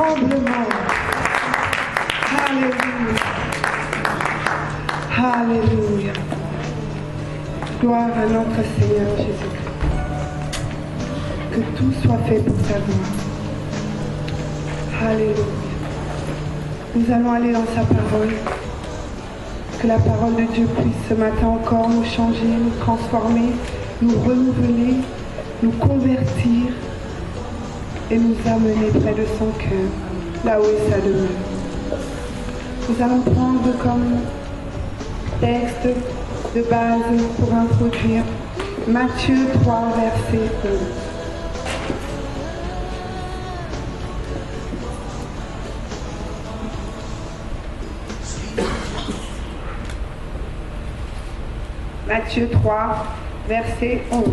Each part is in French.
tremblement. Alléluia. Alléluia. Gloire à notre Seigneur Jésus-Christ. Que tout soit fait pour ta gloire. Alléluia. Nous allons aller dans sa parole. Que la parole de Dieu puisse ce matin encore nous changer, nous transformer, nous renouveler, nous convertir et nous amener près de son cœur, là où est sa demeure. Nous allons prendre comme texte de base pour introduire Matthieu 3, verset 11. Matthieu 3, verset 11.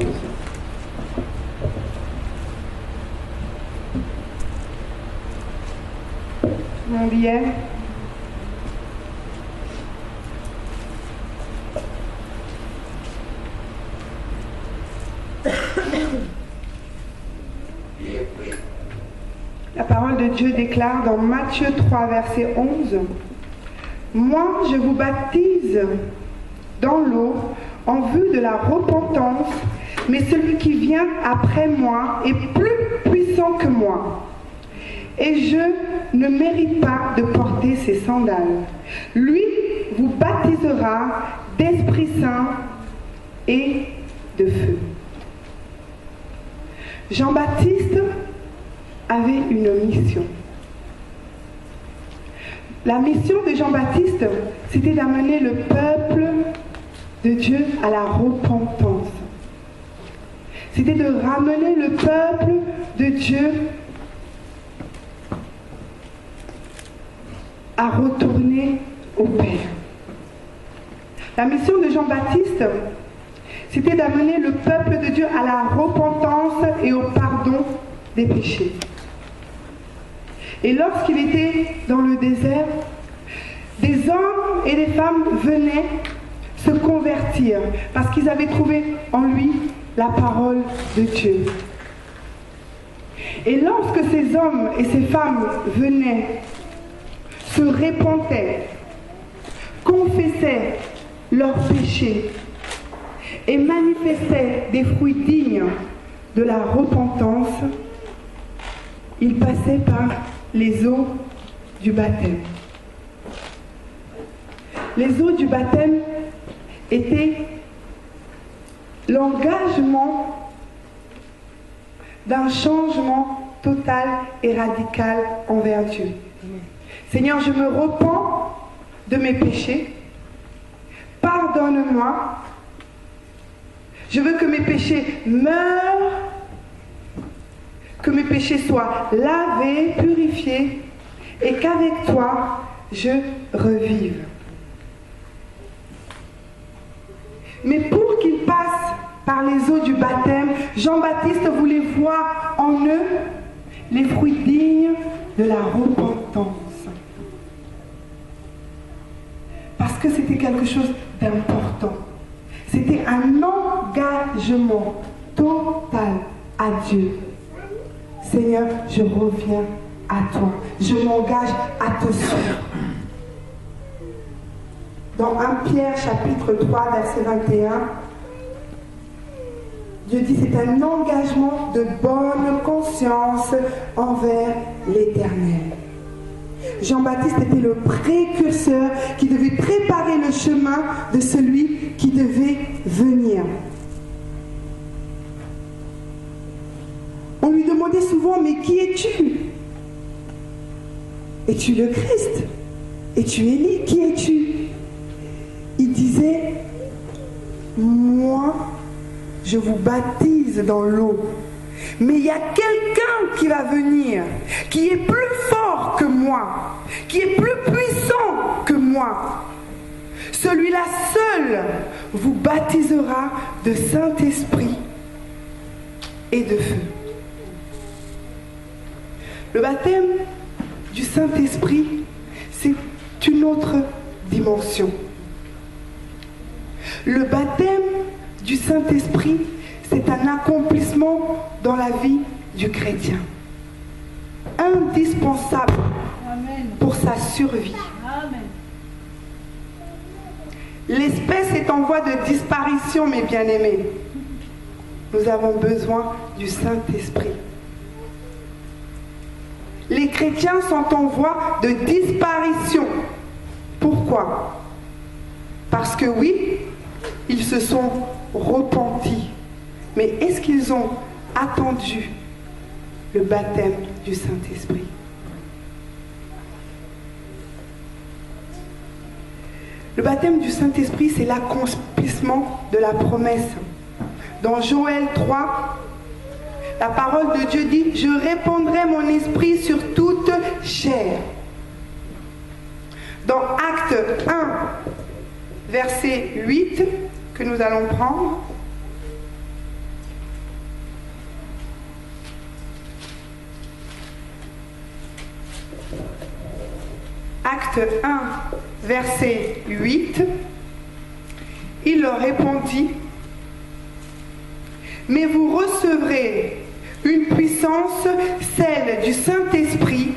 Mon billet. La parole de Dieu déclare dans Matthieu 3, verset 11, « Moi, je vous baptise dans l'eau en vue de la repentance, mais celui qui vient après moi est plus puissant que moi. Et je ne mérite pas de porter ses sandales. Lui vous baptisera d'Esprit Saint et de feu. » Jean-Baptiste avait une mission. La mission de Jean-Baptiste, c'était d'amener le peuple de Dieu à la repentance. C'était de ramener le peuple de Dieu à retourner au Père. La mission de Jean-Baptiste, c'était d'amener le peuple de Dieu à la repentance et au pardon des péchés. Et lorsqu'il était dans le désert, des hommes et des femmes venaient se convertir parce qu'ils avaient trouvé en lui la parole de Dieu. Et lorsque ces hommes et ces femmes venaient, se repentaient, confessaient leurs péchés et manifestaient des fruits dignes de la repentance, ils passaient par les eaux du baptême. Les eaux du baptême étaient l'engagement d'un changement total et radical envers Dieu. Seigneur, je me repens de mes péchés. Pardonne-moi. Je veux que mes péchés meurent, que mes péchés soient lavés, purifiés, et qu'avec toi, je revive. Mais pour qu'ils passent par les eaux du baptême, Jean-Baptiste voulait voir en eux les fruits dignes de la repentance. Parce que c'était quelque chose d'important. C'était un engagement total à Dieu. Seigneur, je reviens à toi. Je m'engage à te suivre. Dans 1 Pierre chapitre 3, verset 21, Dieu dit c'est un engagement de bonne conscience envers l'Éternel. Jean-Baptiste était le précurseur qui devait préparer le chemin de celui qui devait venir. On lui demandait souvent, mais qui es-tu? Es-tu le Christ? Es-tu Élie? Qui es-tu? Il disait, moi, je vous baptise dans l'eau. Mais il y a quelqu'un qui va venir, qui est plus fort que moi, qui est plus puissant que moi. Celui-là seul vous baptisera de Saint-Esprit et de feu. Le baptême du Saint-Esprit, c'est une autre dimension. Le baptême du Saint-Esprit, c'est un accomplissement dans la vie du chrétien. Un indispensable pour sa survie. L'espèce est en voie de disparition, mes bien-aimés. Nous avons besoin du Saint-Esprit. Les chrétiens sont en voie de disparition. Pourquoi? Parce que oui, ils se sont repentis. Mais est-ce qu'ils ont attendu le baptême du Saint-Esprit? Le baptême du Saint-Esprit, c'est l'accomplissement de la promesse. Dans Joël 3, la parole de Dieu dit « Je répandrai mon esprit sur toute chair ». Dans Acte 1, verset 8, que nous allons prendre, Acte 1, verset 8, il leur répondit, « Mais vous recevrez une puissance, celle du Saint-Esprit,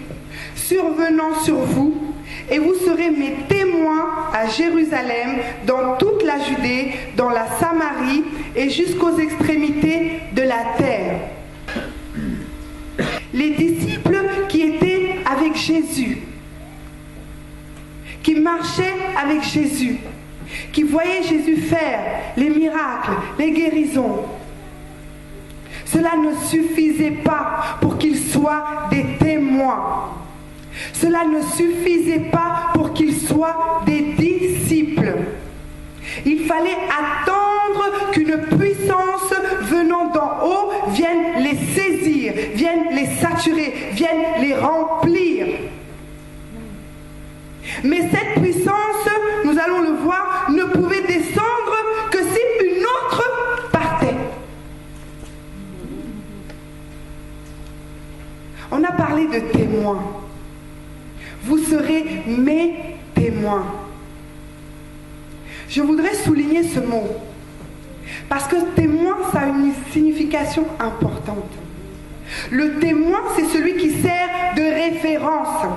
survenant sur vous, et vous serez mes témoins à Jérusalem, dans toute la Judée, dans la Samarie et jusqu'aux extrémités de la terre. » Les disciples qui étaient avec Jésus, qui marchaient avec Jésus, qui voyaient Jésus faire les miracles, les guérisons, cela ne suffisait pas pour qu'ils soient des témoins. Cela ne suffisait pas pour qu'ils soient des disciples. Il fallait attendre qu'une puissance venant d'en haut vienne les saisir, vienne les saturer, vienne les remplir. Mais cette puissance, nous allons le voir, ne pouvait descendre que si une autre partait. On a parlé de témoins. Vous serez mes témoins. Je voudrais souligner ce mot. Parce que témoin, ça a une signification importante. Le témoin, c'est celui qui sert de référence.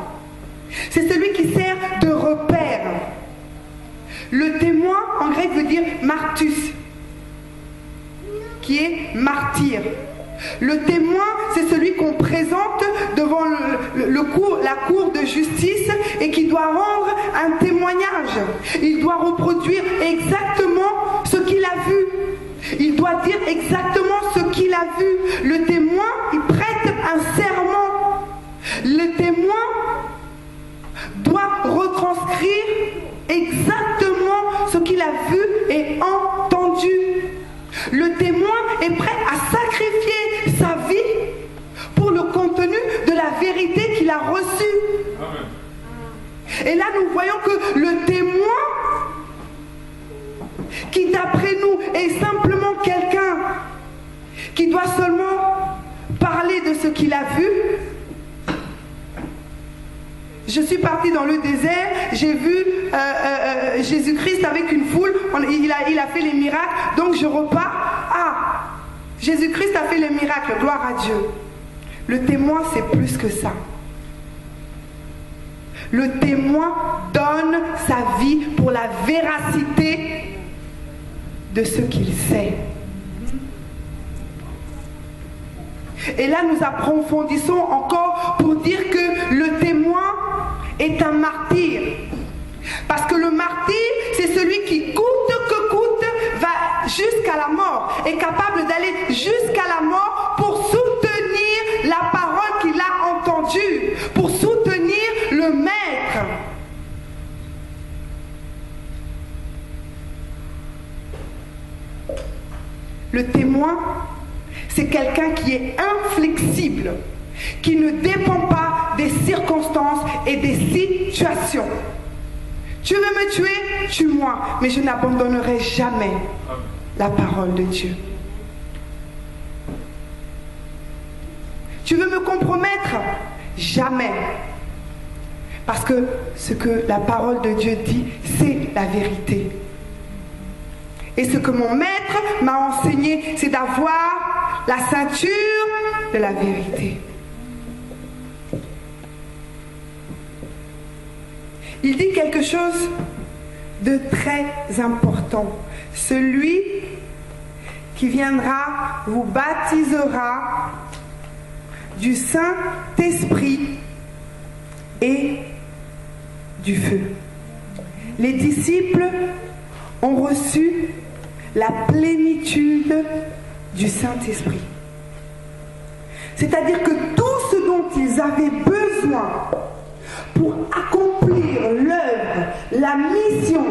C'est celui qui sert de repère. Le témoin, en grec, veut dire martus, qui est martyr. Le témoin, c'est celui qu'on présente devant la cour de justice et qui doit rendre un témoignage. Il doit reproduire exactement ce qu'il a vu. Il doit dire exactement ce qu'il a vu. Le témoin, il prête un serment. Le témoin doit retranscrire exactement ce qu'il a vu et entendu. Le témoin est prêt à sacrifier sa vie pour le contenu de la vérité qu'il a reçue. Et là, nous voyons que le témoin, qui d'après nous est simplement quelqu'un qui doit seulement parler de ce qu'il a vu. Je suis partie dans le désert, j'ai vu Jésus-Christ avec une foule, il a fait les miracles, donc je repars. Ah, Jésus-Christ a fait les miracles, gloire à Dieu. Le témoin, c'est plus que ça. Le témoin donne sa vie pour la véracité de ce qu'il sait. Et là, nous approfondissons encore pour dire que le témoin est un martyr. Parce que le martyr, c'est celui qui coûte que coûte va jusqu'à la mort, est capable d'aller jusqu'à la mort pour soutenir la parole qu'il a entendue, pour soutenir le maître. Le témoin, c'est quelqu'un qui est inflexible, qui ne dépend pas des circonstances et des situations. Tu veux me tuer, tue-moi, mais je n'abandonnerai jamais la parole de Dieu. Tu veux me compromettre? Jamais. Parce que ce que la parole de Dieu dit, c'est la vérité. Et ce que mon maître m'a enseigné, c'est d'avoir la ceinture de la vérité. il dit quelque chose de très important. Celui qui viendra vous baptisera du Saint-Esprit et du feu. Les disciples ont reçu la plénitude du Saint-Esprit. C'est-à-dire que tout ce dont ils avaient besoin pour accomplir l'œuvre, la mission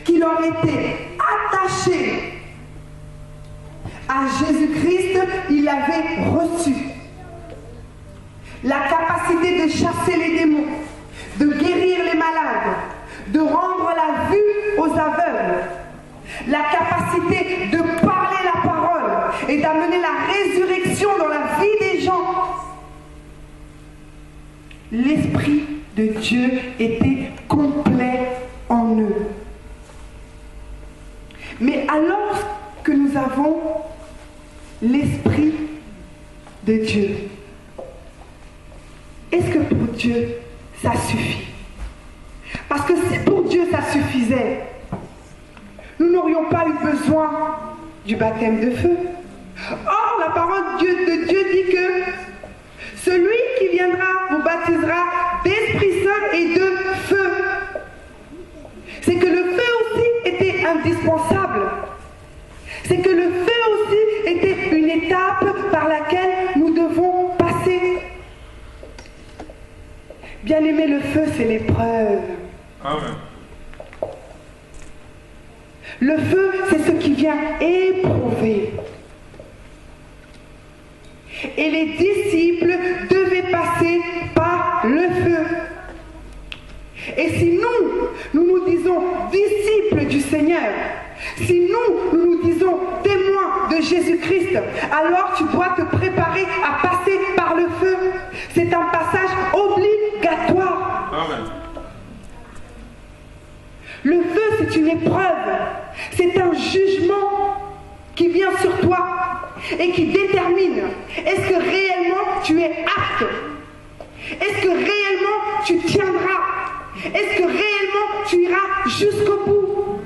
qui leur était attachée à Jésus-Christ, ils l'avaient reçu. La capacité de chasser les démons, de guérir les malades, de rendre la vue aux aveugles, la capacité de parler la parole et d'amener la résurrection dans la vie des gens. L'Esprit de Dieu était complet en eux. Mais alors que nous avons l'Esprit de Dieu, est-ce que pour Dieu, ça suffit? Parce que si pour Dieu, ça suffisait, nous n'aurions pas eu besoin du baptême de feu. Or, la parole de Dieu dit que celui qui viendra vous baptisera d'Esprit Saint et de feu. C'est que le feu aussi était indispensable. C'est que le feu aussi était une étape par laquelle nous devons passer. Bien aimé, le feu, c'est l'épreuve. Amen. Le feu, c'est ce qui vient éprouver. Et les disciples devaient passer par le feu. Et si nous disons disciples du Seigneur, si nous disons témoins de Jésus-Christ, alors tu dois te préparer à passer par le feu. C'est un passage obligatoire. Amen. Le feu, c'est une épreuve. C'est un jugement qui vient sur toi et qui détermine est-ce que réellement tu es apte? Est-ce que réellement tu tiendras? Est-ce que réellement tu iras jusqu'au bout?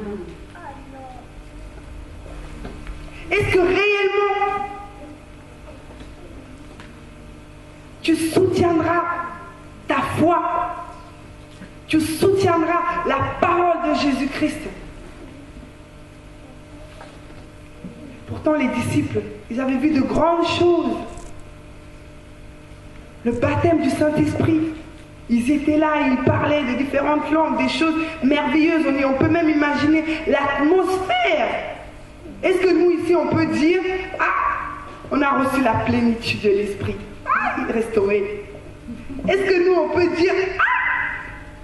Est-ce que réellement tu soutiendras ta foi? Tu soutiendras la parole de Jésus-Christ? Pourtant, les disciples, ils avaient vu de grandes choses. Le baptême du Saint-Esprit. Ils étaient là et ils parlaient de différentes langues, des choses merveilleuses. On peut même imaginer l'atmosphère. Est-ce que nous, ici, on peut dire « Ah, on a reçu la plénitude de l'Esprit. Ah, il est restauré. » Est-ce que nous, on peut dire « Ah,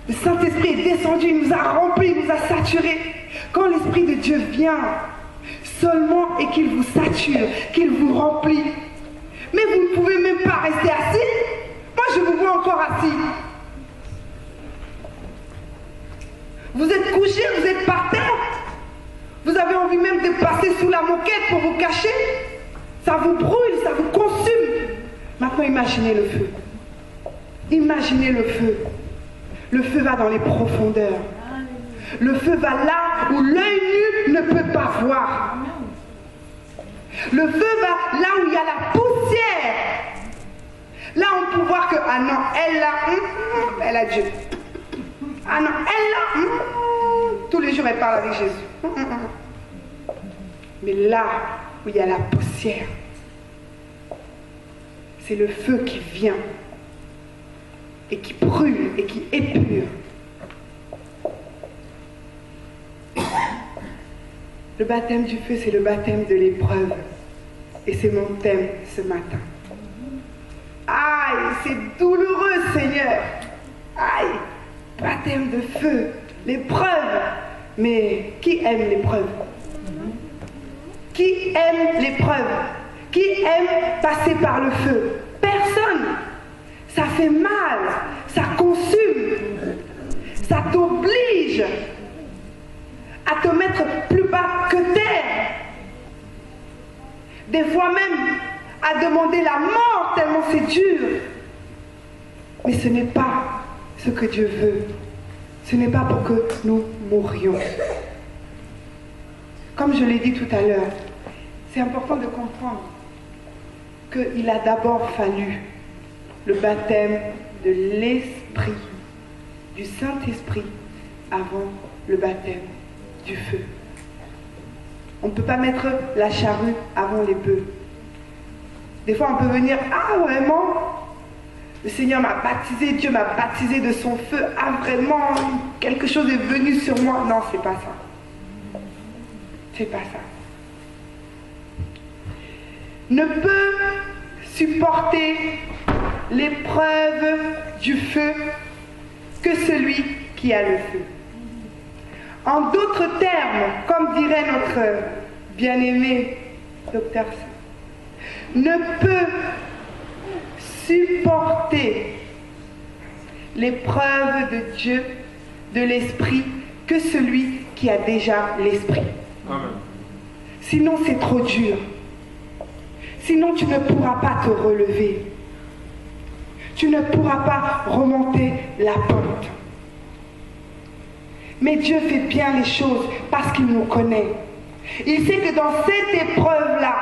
le Saint-Esprit est descendu, il nous a remplis, il nous a saturés. » Quand l'Esprit de Dieu vient, seulement et qu'il vous sature, qu'il vous remplit. Mais vous ne pouvez même pas rester assis. Moi, je vous vois encore assis. Vous êtes couché, vous êtes par terre. Vous avez envie même de passer sous la moquette pour vous cacher. Ça vous brûle, ça vous consume. Maintenant, imaginez le feu. Imaginez le feu. Le feu va dans les profondeurs. Le feu va là où l'œil nu ne peut pas voir. Le feu va là où il y a la poussière. Là, on peut voir que, ah non, elle a Dieu. Ah non, elle là, tous les jours, elle parle avec Jésus. Mais là où il y a la poussière, c'est le feu qui vient et qui brûle et qui épure. Le baptême du feu, c'est le baptême de l'épreuve. Et c'est mon thème ce matin. Aïe, c'est douloureux, Seigneur. Aïe, baptême de feu, l'épreuve. Mais qui aime l'épreuve? Qui aime l'épreuve? Qui aime passer par le feu? Personne. Ça fait mal, ça consume, ça t'oblige à te mettre plus bas que terre. Des fois même à demander la mort tellement c'est dur. Mais ce n'est pas ce que Dieu veut. ce n'est pas pour que nous mourions. Comme je l'ai dit tout à l'heure, c'est important de comprendre qu'il a d'abord fallu le baptême de l'Esprit, du Saint-Esprit, avant le baptême du feu. On ne peut pas mettre la charrue avant les bœufs. Des fois, on peut venir, ah vraiment, le Seigneur m'a baptisé, Dieu m'a baptisé de son feu, ah vraiment, quelque chose est venu sur moi. Non, c'est pas ça. C'est pas ça. Ne peut supporter l'épreuve du feu que celui qui a le feu. En d'autres termes, comme dirait notre bien-aimé docteur, ne peut supporter l'épreuve de Dieu, de l'esprit, que celui qui a déjà l'esprit. Amen. Sinon, c'est trop dur. Sinon, tu ne pourras pas te relever. Tu ne pourras pas remonter la pente. Mais Dieu fait bien les choses parce qu'il nous connaît. Il sait que dans cette épreuve-là,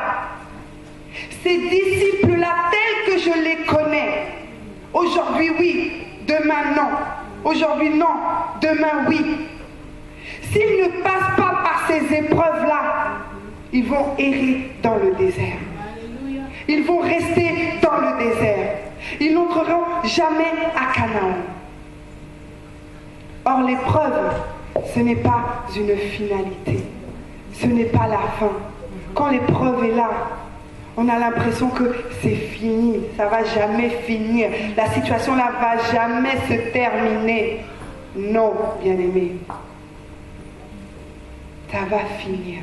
ces disciples-là, tels que je les connais, aujourd'hui oui, demain non. Aujourd'hui non, demain oui. S'ils ne passent pas par ces épreuves-là, ils vont errer dans le désert. Ils vont rester dans le désert. Ils n'entreront jamais à Canaan. Or, l'épreuve, ce n'est pas une finalité. Ce n'est pas la fin. Quand l'épreuve est là, on a l'impression que c'est fini. Ça ne va jamais finir. La situation là ne va jamais se terminer. Non, bien-aimé. Ça va finir.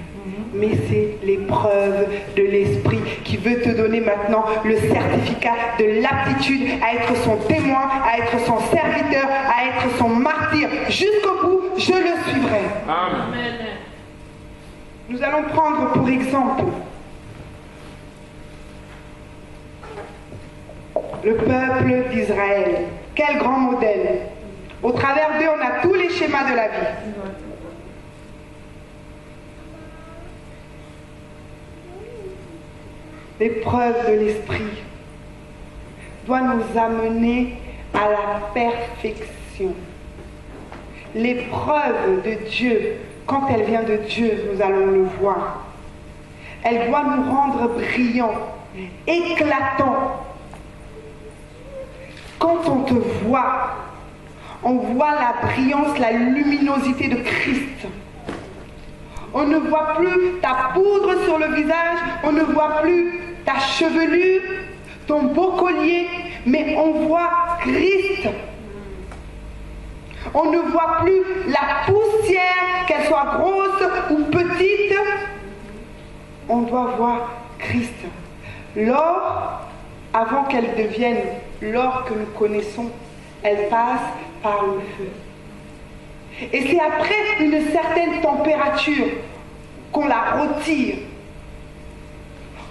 Mais c'est l'épreuve de l'esprit qui veut te donner maintenant le certificat de l'aptitude à être son témoin, à être son serviteur, à être son martyr. Jusqu'au bout, je le suivrai. Amen. Nous allons prendre pour exemple le peuple d'Israël. Quel grand modèle. Au travers d'eux, on a tous les schémas de la vie. L'épreuve de l'esprit doit nous amener à la perfection. L'épreuve de Dieu, quand elle vient de Dieu, nous allons le voir. Elle doit nous rendre brillants, éclatants. Quand on te voit, on voit la brillance, la luminosité de Christ. On ne voit plus ta poudre sur le visage, on ne voit plus ta chevelure, ton beau collier, mais on voit Christ. On ne voit plus la poussière, qu'elle soit grosse ou petite. On doit voir Christ. L'or, avant qu'elle devienne l'or que nous connaissons, elle passe par le feu. Et c'est après une certaine température qu'on la retire.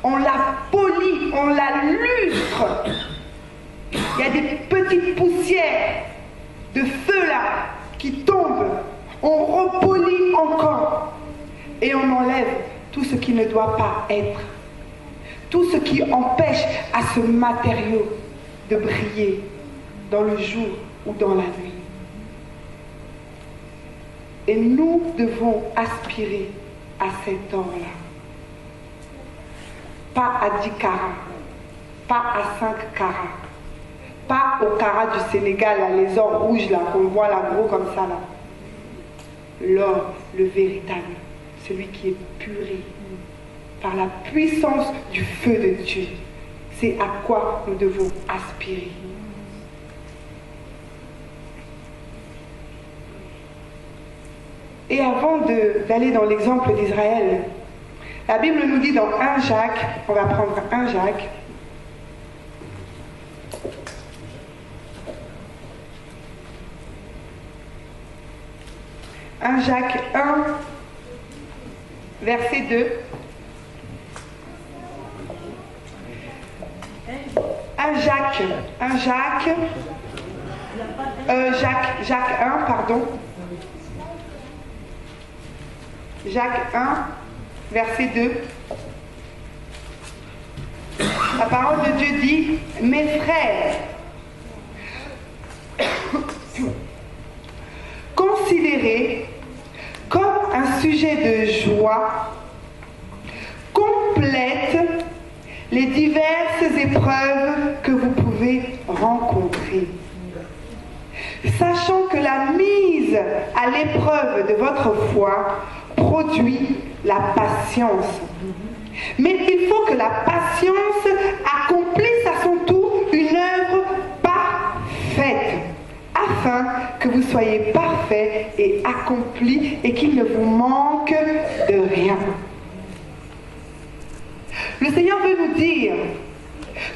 On la polit, on la lustre. Il y a des petites poussières de feu là qui tombent. On repolit encore. Et on enlève tout ce qui ne doit pas être. Tout ce qui empêche à ce matériau de briller dans le jour ou dans la nuit. Et nous devons aspirer à cet or-là. Pas à 10 carats, pas à 5 carats, pas au carat du Sénégal, là, les ors rouges là, qu'on voit là, gros comme ça là. L'or, le véritable, celui qui est puré par la puissance du feu de Dieu. C'est à quoi nous devons aspirer. Et avant d'aller dans l'exemple d'Israël, la Bible nous dit dans 1 Jacques, on va prendre 1 Jacques, Jacques 1, verset 2. 1 Jacques Jacques 1, pardon. Jacques 1, verset 2. La parole de Dieu dit, mes frères, considérez comme un sujet de joie complète les diverses épreuves que vous pouvez rencontrer, sachant que la mise à l'épreuve de votre foi produit la patience. Mais il faut que la patience accomplisse à son tour une œuvre parfaite, afin que vous soyez parfaits et accomplis et qu'il ne vous manque de rien. Le Seigneur veut nous dire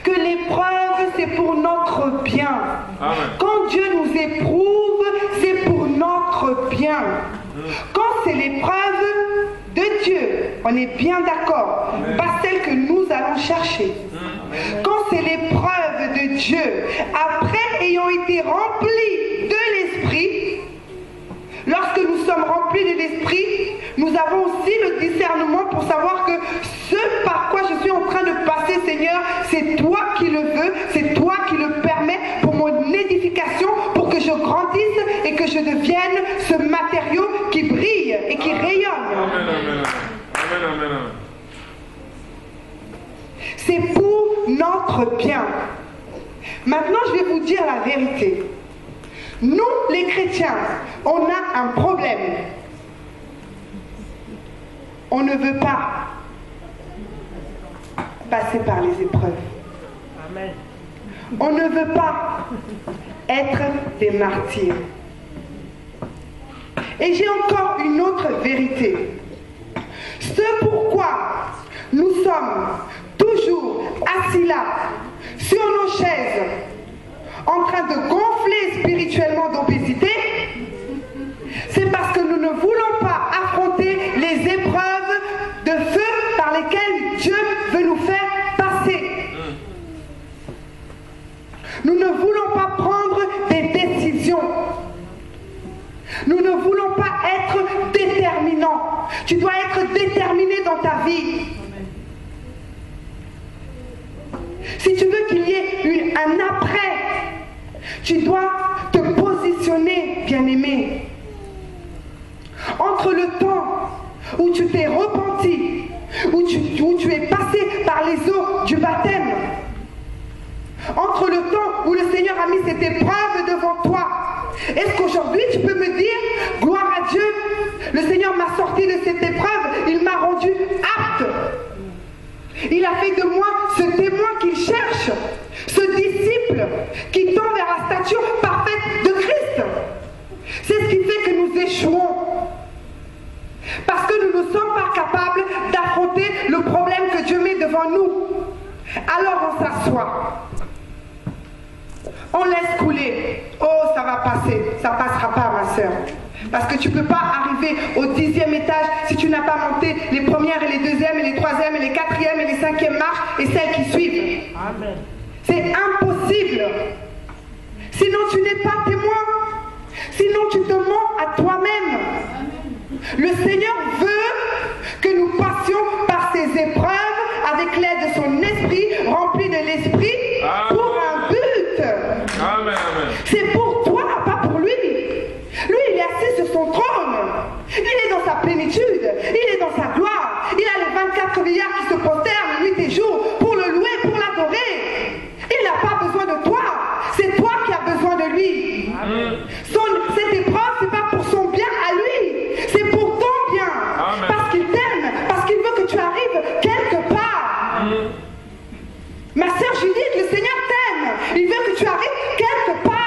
que l'épreuve, c'est pour notre bien. Amen. Quand Dieu nous éprouve, c'est pour notre bien. Quand c'est l'épreuve de Dieu, on est bien d'accord, pas celle que nous allons chercher. Quand c'est l'épreuve de Dieu, après ayant été remplis de l'Esprit, lorsque nous sommes remplis de l'Esprit, nous avons aussi le discernement pour savoir que ce par quoi je suis en train de passer, Seigneur, c'est toi qui le veux, c'est toi qui le permets pour mon édification, pour que je grandisse et que je devienne ce matériau qui brille et qui rayonne. Amen, amen, amen, amen. C'est pour notre bien. Maintenant, je vais vous dire la vérité. Nous, les chrétiens, on a un problème. On ne veut pas passer par les épreuves. Amen. On ne veut pas être des martyrs. Et j'ai encore une autre vérité. Ce pourquoi nous sommes toujours assis là, sur nos chaises, en train de gonfler spirituellement d'obésité, c'est parce que nous ne voulons pas affronter les épreuves de feu par lesquelles Dieu veut nous faire passer. Nous ne voulons pas prendre des décisions. Nous ne voulons pas être déterminants. Tu dois être déterminé dans ta vie. Si tu veux qu'il y ait un après, tu dois te positionner, bien-aimé. Entre le temps où tu t'es repenti, où tu es passé par les eaux du baptême, entre le temps où le Seigneur a mis cette épreuve devant toi, est-ce qu'aujourd'hui tu peux me dire, gloire à Dieu, le Seigneur m'a sorti de cette épreuve, il m'a rendu apte. Il a fait de moi ce témoin qu'il cherche, ce disciple qui tend vers la stature parfaite de Christ. C'est ce qui fait que nous échouons. Parce que nous ne sommes pas capables d'affronter le problème que Dieu met devant nous. Alors on s'assoit. On laisse couler. Oh, ça va passer. Ça ne passera pas, ma soeur. Parce que tu ne peux pas arriver au 10e étage si tu n'as pas monté les premières et les deuxièmes et les troisièmes et les quatrièmes et les cinquièmes marches et celles qui suivent. Amen. C'est impossible. Sinon tu n'es pas témoin. Sinon tu te mens à toi-même. Le Seigneur veut que nous passions par ces épreuves avec l'aide de son esprit, rempli de l'esprit, pour un but. Amen. C'est pour toi, pas pour lui. Lui, il est assis sur son trône. Il est dans sa plénitude. Il est dans sa gloire. Il a les 24 milliards qui se prosternent nuit et jour pour le louer, pour l'adorer. Il n'a pas besoin de toi. C'est toi qui as besoin de lui. Cette épreuve, ce n'est pas pour son bien à lui. C'est pour ton bien. Amen. Parce qu'il t'aime. Parce qu'il veut que tu arrives quelque part. Ma sœur Judith, le Seigneur t'aime. Il veut que tu arrives quelque part.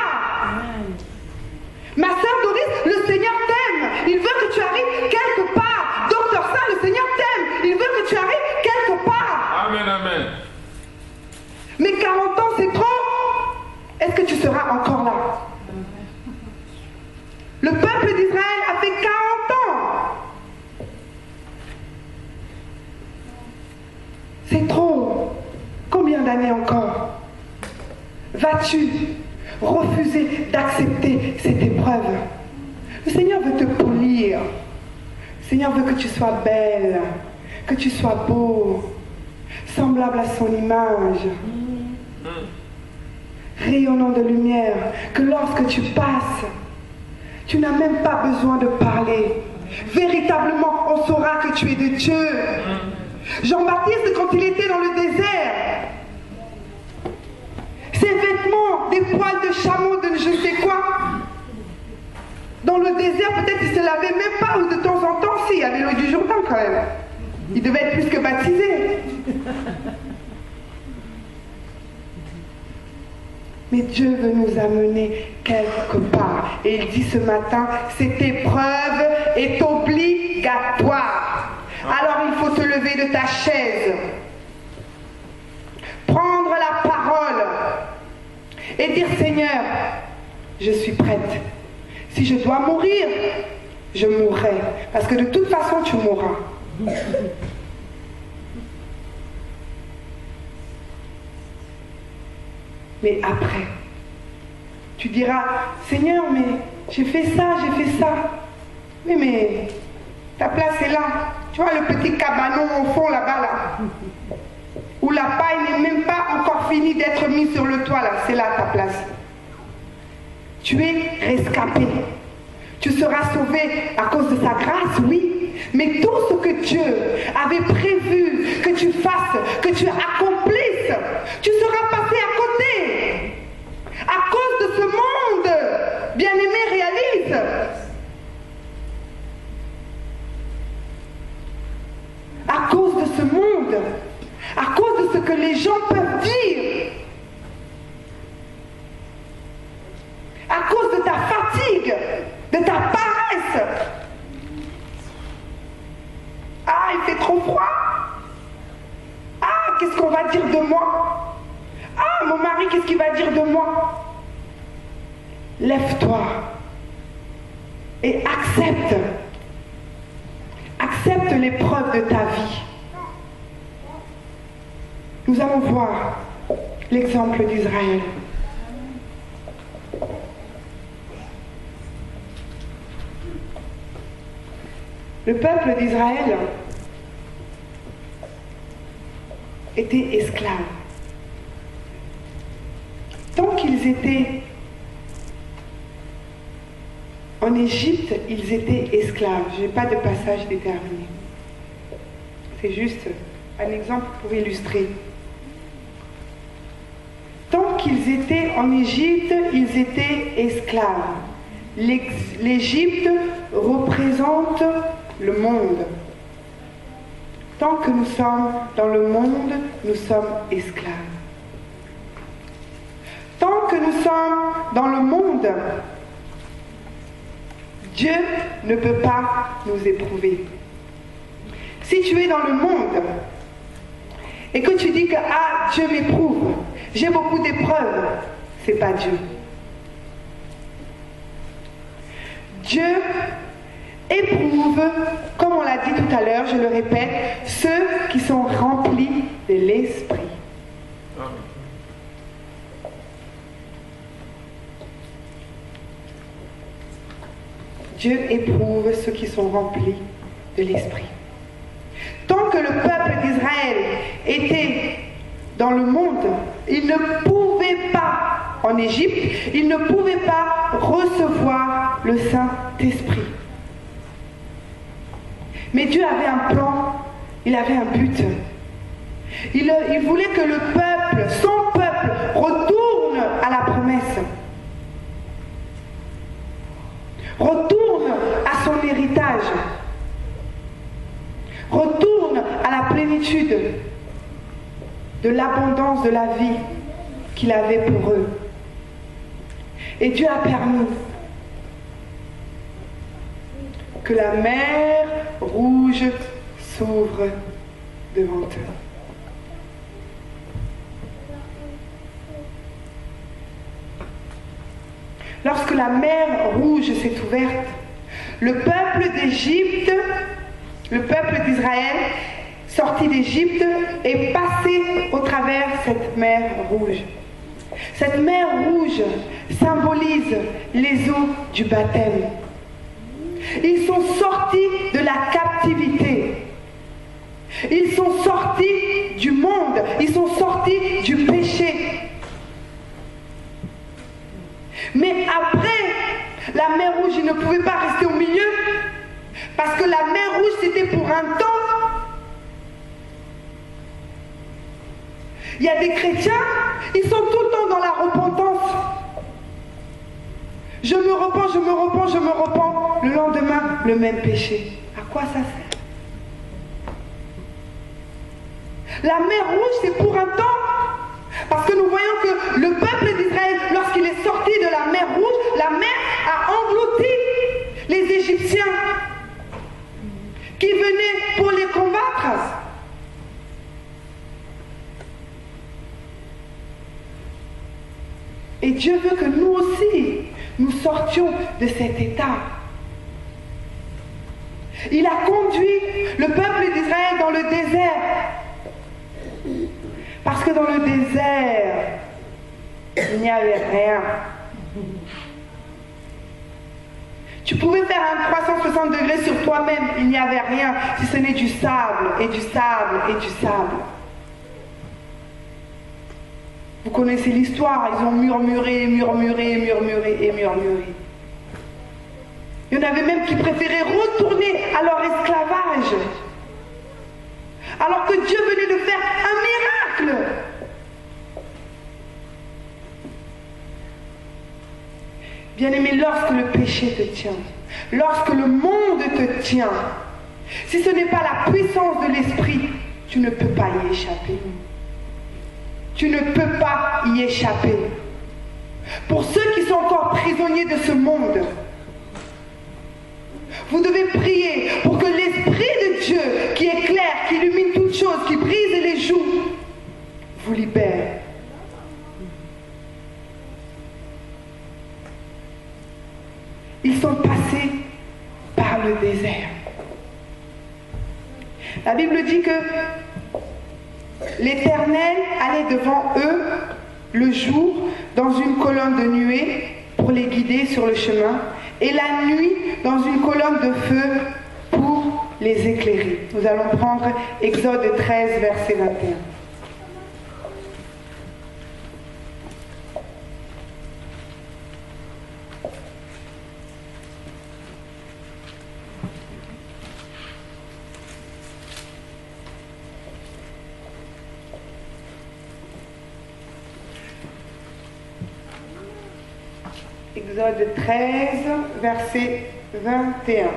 Ma sœur Doris, le Seigneur t'aime. Il veut que tu arrives quelque part. Docteur Saint, le Seigneur t'aime. Il veut que tu arrives quelque part. Amen, amen. Mais 40 ans, c'est trop. Est-ce que tu seras encore là? Le peuple d'Israël a fait 40 ans. C'est trop. Combien d'années encore? Vas-tu refuser d'accepter cette épreuve. Le Seigneur veut te polir. Le Seigneur veut que tu sois belle, que tu sois beau, semblable à son image, rayonnant de lumière, que lorsque tu passes, tu n'as même pas besoin de parler. Véritablement, on saura que tu es de Dieu. Jean-Baptiste, quand il était dans le désert, ses vêtements, des poils de chameau, de je ne sais quoi, dans le désert, peut-être il ne se lavait même pas, ou de temps en temps, si, il y avait l'eau du Jourdain quand même. Il devait être plus que baptisé. Mais Dieu veut nous amener quelque part. Et il dit ce matin, cette épreuve est obligatoire. Alors il faut te lever de ta chaise, prendre la parole et dire Seigneur, je suis prête. Si je dois mourir, je mourrai. Parce que de toute façon, tu mourras. Mais après, tu diras, Seigneur, mais j'ai fait ça, j'ai fait ça. Oui, mais ta place est là. Tu vois le petit cabanon au fond là-bas, là, où la paille n'est même pas encore finie d'être mise sur le toit, là. C'est là ta place. Tu es rescapé. Tu seras sauvé à cause de sa grâce, oui. Mais tout ce que Dieu avait prévu que tu fasses, que tu accomplisses, tu seras passé à côté. À cause de ce monde, bien-aimé, réalise. À cause de ce monde, à cause de ce que les gens peuvent dire, à cause de ta fatigue, de ta paresse. Ah, il fait trop froid. Ah, qu'est-ce qu'on va dire de moi? Ah, mon mari, qu'est-ce qu'il va dire de moi? Lève-toi et accepte. Accepte l'épreuve de ta vie. Nous allons voir l'exemple d'Israël. Le peuple d'Israël était esclave. Tant qu'ils étaient en Égypte, ils étaient esclaves. Je n'ai pas de passage déterminé. C'est juste un exemple pour illustrer. Tant qu'ils étaient en Égypte, ils étaient esclaves. L'Égypte représente le monde. Tant que nous sommes dans le monde, nous sommes esclaves. Tant que nous sommes dans le monde, Dieu ne peut pas nous éprouver. Si tu es dans le monde et que tu dis que ah, Dieu m'éprouve, j'ai beaucoup d'épreuves, c'est pas Dieu. Dieu éprouve, comme on l'a dit tout à l'heure, je le répète, ceux qui sont remplis de l'Esprit. Dieu éprouve ceux qui sont remplis de l'Esprit. Tant que le peuple d'Israël était dans le monde, il ne pouvait pas, en Égypte, il ne pouvait pas recevoir le Saint-Esprit. Mais Dieu avait un plan, il avait un but. Il voulait que le peuple, son peuple, retourne à la promesse. Retourne à son héritage. Retourne à la plénitude de l'abondance de la vie qu'il avait pour eux. Et Dieu a permis que la mer rouge s'ouvre devant eux. Lorsque la mer rouge s'est ouverte, le peuple d'Égypte, le peuple d'Israël, sorti d'Égypte, est passé au travers cette mer rouge. Cette mer rouge symbolise les eaux du baptême. Ils sont sortis de la captivité. Ils sont sortis du monde. Ils sont sortis du péché. Mais après la mer rouge, ils ne pouvaient pas rester au milieu. Parce que la mer rouge, c'était pour un temps. Il y a des chrétiens, ils sont tout le temps dans la repentance. Je me repens, je me repens, je me repens. Le lendemain, le même péché. À quoi ça sert? La mer rouge, c'est pour un temps. Parce que nous voyons que le peuple d'Israël, lorsqu'il est sorti de la mer rouge, la mer a englouti les Égyptiens qui venaient pour les combattre. Et Dieu veut que nous aussi, nous sortions de cet état. Il a conduit le peuple d'Israël dans le désert. Parce que dans le désert, il n'y avait rien. Tu pouvais faire un 360 degrés sur toi-même, il n'y avait rien, si ce n'est du sable, et du sable, et du sable. Vous connaissez l'histoire, ils ont murmuré, murmuré, murmuré et murmuré. Il y en avait même qui préféraient retourner à leur esclavage. Alors que Dieu venait de faire un miracle. Bien-aimé, lorsque le péché te tient, lorsque le monde te tient, si ce n'est pas la puissance de l'esprit, tu ne peux pas y échapper. Tu ne peux pas y échapper. Pour ceux qui sont encore prisonniers de ce monde, vous devez prier pour que l'Esprit de Dieu, qui éclaire, qui illumine toutes choses, qui brise les joues, vous libère. Ils sont passés par le désert. La Bible dit que l'Éternel allait devant eux le jour dans une colonne de nuée pour les guider sur le chemin et la nuit dans une colonne de feu pour les éclairer. Nous allons prendre Exode 13, verset 21. Exode 13, verset 21.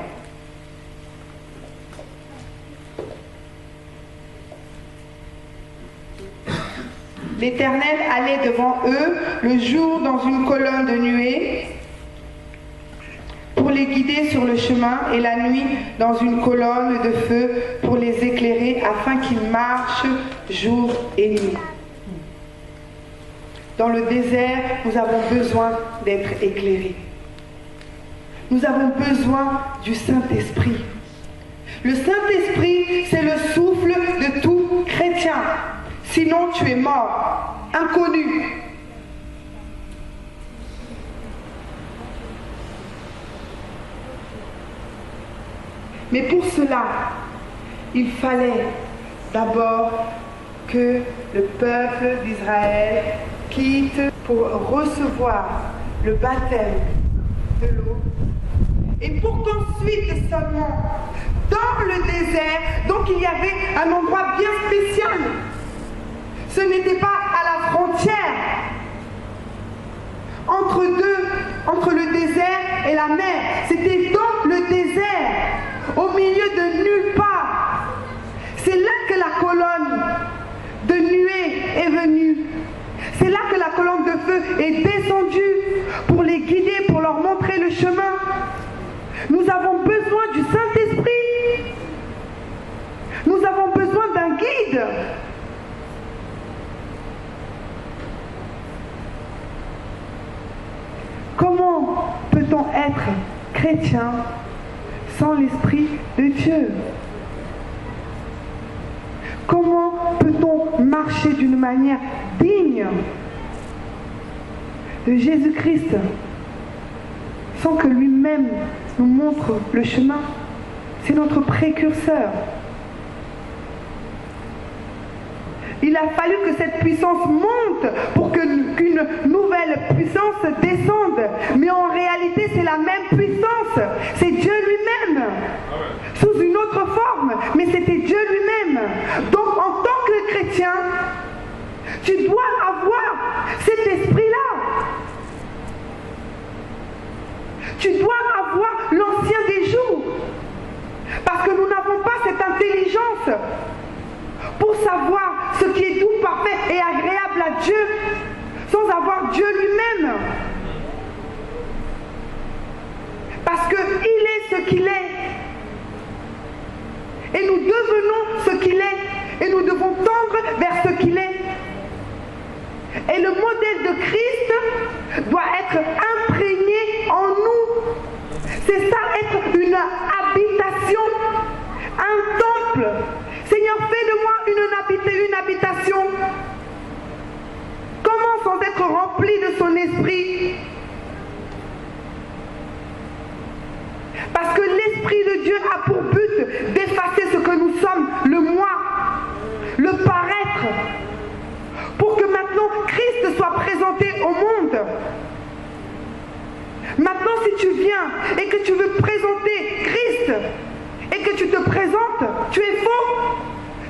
L'Éternel allait devant eux le jour dans une colonne de nuée pour les guider sur le chemin et la nuit dans une colonne de feu pour les éclairer afin qu'ils marchent jour et nuit. Dans le désert, nous avons besoin d'être éclairés. Nous avons besoin du Saint-Esprit. Le Saint-Esprit, c'est le souffle de tout chrétien. Sinon, tu es mort, inconnu. Mais pour cela, il fallait d'abord que le peuple d'Israël quitte pour recevoir le baptême de l'eau et pour qu'ensuite seulement dans le désert, donc il y avait un endroit bien spécial. Ce n'était pas à la frontière entre le désert et la mer, c'était dans le désert, au milieu de nulle part. C'est là que la colonne de nuée est venue. C'est là que la colonne de feu est descendue pour les guider, pour leur montrer le chemin. Nous avons besoin du Saint-Esprit. Nous avons besoin d'un guide. Comment peut-on être chrétien sans l'Esprit de Dieu? Comment peut-on marcher d'une manière digne de Jésus-Christ, sans que lui-même nous montre le chemin. C'est notre précurseur. Il a fallu que cette puissance monte pour qu'une nouvelle puissance descende. Mais en réalité, c'est la même puissance. C'est Dieu lui-même. Sous une autre forme. Mais c'était Dieu lui-même. Donc, en tant que chrétien, tu dois avoir cet esprit-là. Tu dois avoir l'ancien des jours. Parce que nous n'avons pas cette intelligence pour savoir ce qui est doux, parfait et agréable à Dieu, sans avoir Dieu lui-même. Parce qu'il est ce qu'il est. Et nous devenons ce qu'il est. Et nous devons tendre vers ce qu'il est. Et le modèle de Christ doit être imprégné en nous. C'est ça, être une habitation, un temple. Seigneur, fais de moi une habitation. Comment sans être rempli de son esprit? Parce que l'Esprit de Dieu a pour but d'effacer ce que nous sommes, le moi, le paraître, pour que maintenant Christ soit présenté au monde. Maintenant, si tu viens et que tu veux présenter Christ et que tu te présentes, tu es faux,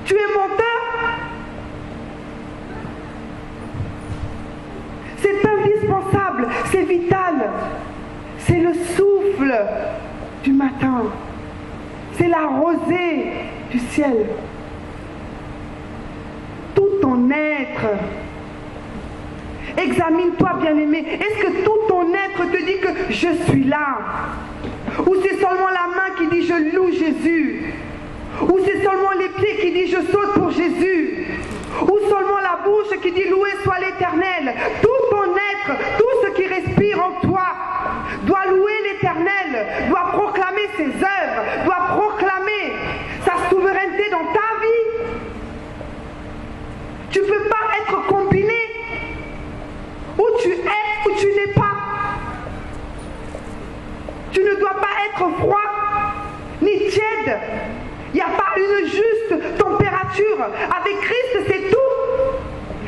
tu es menteur. C'est indispensable, c'est vital, c'est le souffle du matin, c'est la rosée du ciel. Tout ton être. Examine-toi, bien-aimé. Est-ce que tout ton être te dit que je suis là? Ou c'est seulement la main qui dit je loue Jésus? Ou c'est seulement les pieds qui disent je saute pour Jésus? Ou seulement la bouche qui dit loué soit l'Éternel? Tout ton être, tout ce qui respire en toi doit louer l'Éternel, doit proclamer ses œuvres, doit proclamer sa souveraineté dans ta vie. Tu ne peux pas être combiné. Où tu es, où tu n'es pas. Tu ne dois pas être froid, ni tiède. Il n'y a pas une juste température. Avec Christ, c'est tout.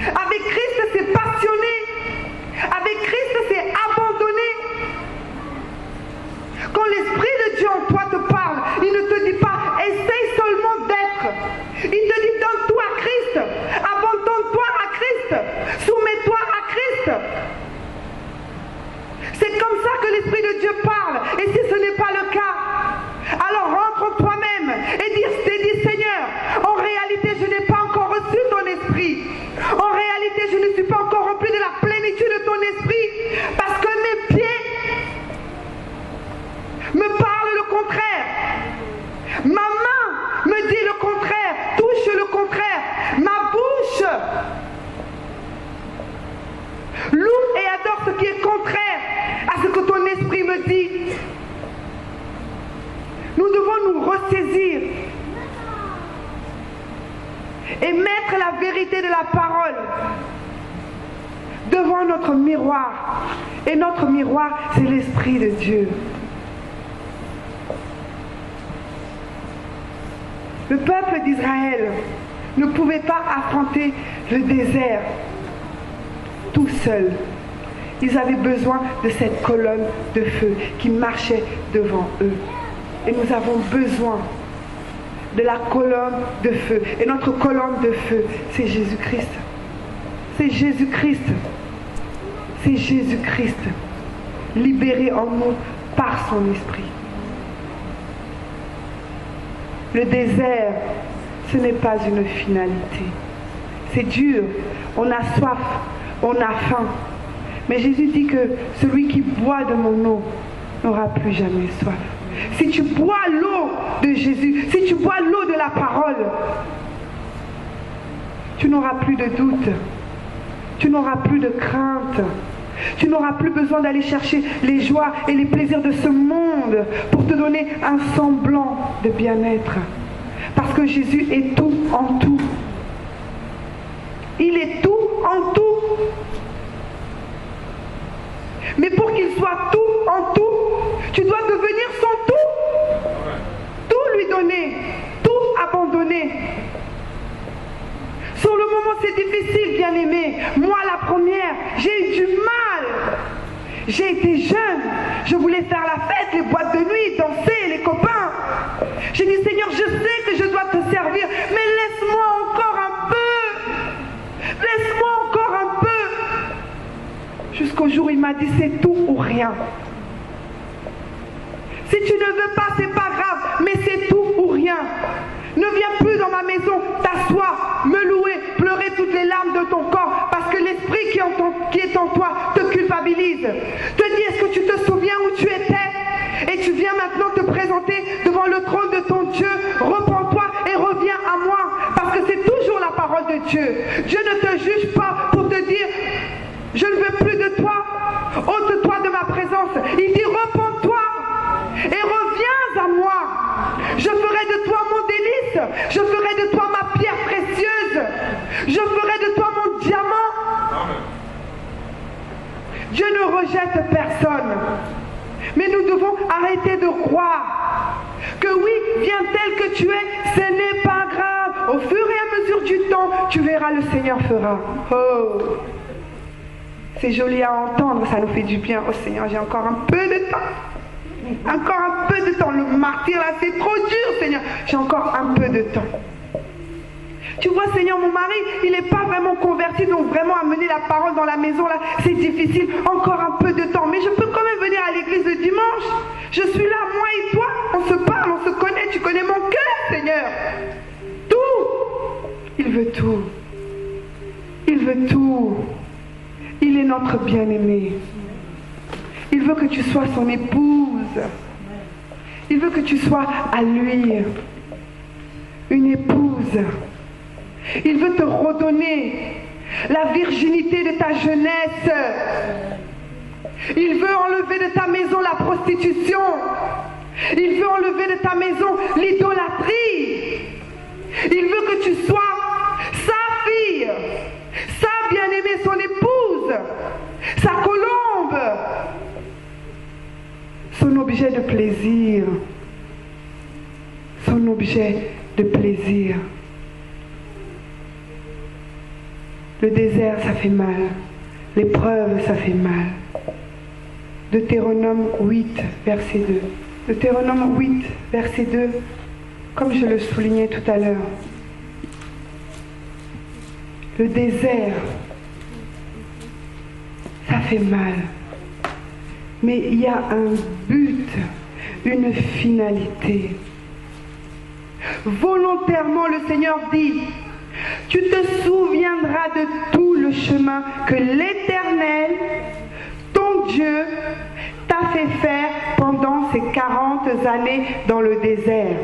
Avec Christ, c'est passionné. Avec Christ, c'est abandonné. Quand l'Esprit de Dieu en toi te parle, il ne te dit pas, essaye seulement d'être. Il te dit, donne-toi à Christ. Abandonne-toi à Christ. Soumets-toi à Christ. C'est comme ça que l'Esprit de Dieu parle. Et si ce n'est pas le cas, alors rentre en toi-même et dis, Seigneur, en réalité, je n'ai pas encore reçu ton esprit. En réalité, je ne suis pas encore rempli de la plénitude de ton esprit. Parce que mes pieds me parlent le contraire. Ma main me dit le contraire, touche le contraire. Ma bouche loue et adore ce qui est contraire à ce que ton esprit me dit. Nous devons nous ressaisir et mettre la vérité de la parole devant notre miroir. Et notre miroir, c'est l'Esprit de Dieu. Le peuple d'Israël ne pouvait pas affronter le désert tout seul. Ils avaient besoin de cette colonne de feu qui marchait devant eux. Et nous avons besoin de la colonne de feu. Et notre colonne de feu, c'est Jésus-Christ. C'est Jésus-Christ. C'est Jésus-Christ, libéré en nous par son esprit. Le désert, ce n'est pas une finalité. C'est dur, on a soif, on a faim. Mais Jésus dit que celui qui boit de mon eau n'aura plus jamais soif. Si tu bois l'eau de Jésus, si tu bois l'eau de la parole, tu n'auras plus de doute, tu n'auras plus de crainte, tu n'auras plus besoin d'aller chercher les joies et les plaisirs de ce monde pour te donner un semblant de bien-être. Parce que Jésus est tout en tout. Il est tout en tout. Mais pour qu'il soit tout en tout, tu dois devenir son tout. Tout lui donner, tout abandonner. Sur le moment, c'est difficile, bien-aimé. Moi, la première, j'ai eu du mal. J'ai été jeune. Je voulais faire la fête, les boîtes de nuit, danser, les copains. J'ai dit, Seigneur, je sais que je dois te servir, mais laisse-moi encore un peu. Laisse-moi encore un peu. Jusqu'au jour où il m'a dit, c'est tout ou rien. Si tu ne veux pas, c'est pas grave, mais c'est tout ou rien. Ne viens plus dans ma maison, t'asseoir, me louer, pleurer toutes les larmes de ton corps, parce que l'esprit qui est en toi te culpabilise. Te dit, est-ce que tu te souviens où tu étais? Et tu viens maintenant te présenter devant le trône de ton Dieu. Repends-toi et reviens à moi, parce que c'est toujours la parole de Dieu. Dieu ne te juge pas pour te dire, je ne veux plus de toi, ôte-toi de ma présence. Il dit, repends-toi et reviens à moi. Je ferai de toi mon délice. Je ferai de toi ma pierre précieuse. Je ferai de toi mon diamant. Amen. Dieu ne rejette personne. Mais nous devons arrêter de croire que oui, viens tel que tu es, ce n'est pas grave. Au fur et à mesure du temps, tu verras, le Seigneur fera. Oh, c'est joli à entendre, ça nous fait du bien. Oh Seigneur, j'ai encore un peu de temps. Encore un peu de temps. Le martyr là, c'est trop dur, Seigneur. J'ai encore un peu de temps. Tu vois, Seigneur, mon mari, il n'est pas vraiment converti, donc vraiment amener la parole dans la maison là, c'est difficile. Encore un peu de temps. Mais je peux quand même venir à l'église le dimanche. Je suis là, moi et toi. On se parle, on se connaît. Tu connais mon cœur, Seigneur. Tout. Il veut tout. Il veut tout. Il est notre bien-aimé. Il veut que tu sois son épouse. Il veut que tu sois à lui une épouse. Il veut te redonner la virginité de ta jeunesse. Il veut enlever de ta maison la prostitution. Il veut enlever de ta maison l'idolâtrie. Il veut que tu sois sa fille, sa bien-aimée, son épouse, sa colombe, son objet de plaisir, son objet de plaisir. Le désert, ça fait mal. L'épreuve, ça fait mal. Deutéronome 8, verset 2. Deutéronome 8, verset 2, comme je le soulignais tout à l'heure. Le désert, ça fait mal. Mais il y a un but, une finalité. Volontairement, le Seigneur dit, tu te souviendras de tout le chemin que l'Éternel, ton Dieu, t'a fait faire pendant ces 40 années dans le désert,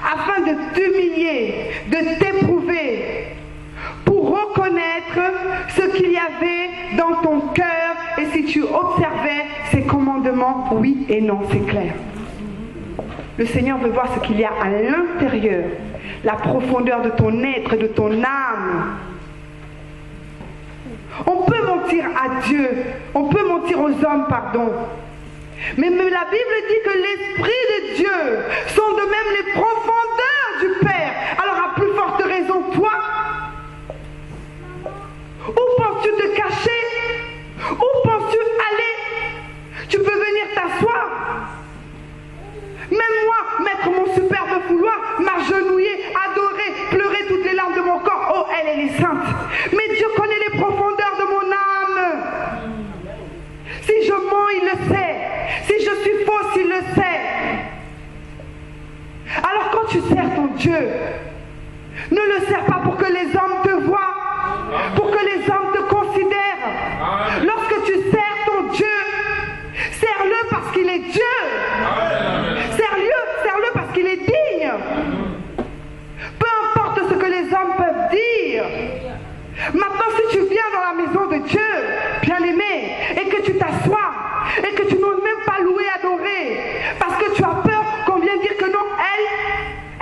afin de t'humilier, de t'éprouver, pour reconnaître ce qu'il y avait dans ton cœur et si tu observais ses commandements, oui et non, c'est clair. Le Seigneur veut voir ce qu'il y a à l'intérieur, la profondeur de ton être, de ton âme. On peut mentir à Dieu, on peut mentir aux hommes, pardon. Mais la Bible dit que l'Esprit de Dieu sont de même les profondeurs du Père. Alors à plus forte raison, toi, où penses-tu te cacher? Où penses-tu aller? Tu peux venir t'asseoir. Même moi, mettre mon superbe fouloir, m'agenouiller, adorer, pleurer toutes les larmes de mon corps. Oh, elle est sainte. Mais Dieu connaît les profondeurs de mon âme. Si je mens, il le sait. Si je suis fausse, il le sait. Alors quand tu sers ton Dieu, ne le sers pas pour que les hommes te voient, pour que les hommes te considèrent. Lorsque tu sers ton Dieu, sers-le parce qu'il est Dieu. Sers-le parce qu'il est digne. Peu importe ce que les hommes peuvent dire. Maintenant, si tu viens dans la maison de Dieu, bien-aimé, et que tu t'assois, et que tu n'oses même pas louer, adorer, parce que tu as peur qu'on vienne dire que non,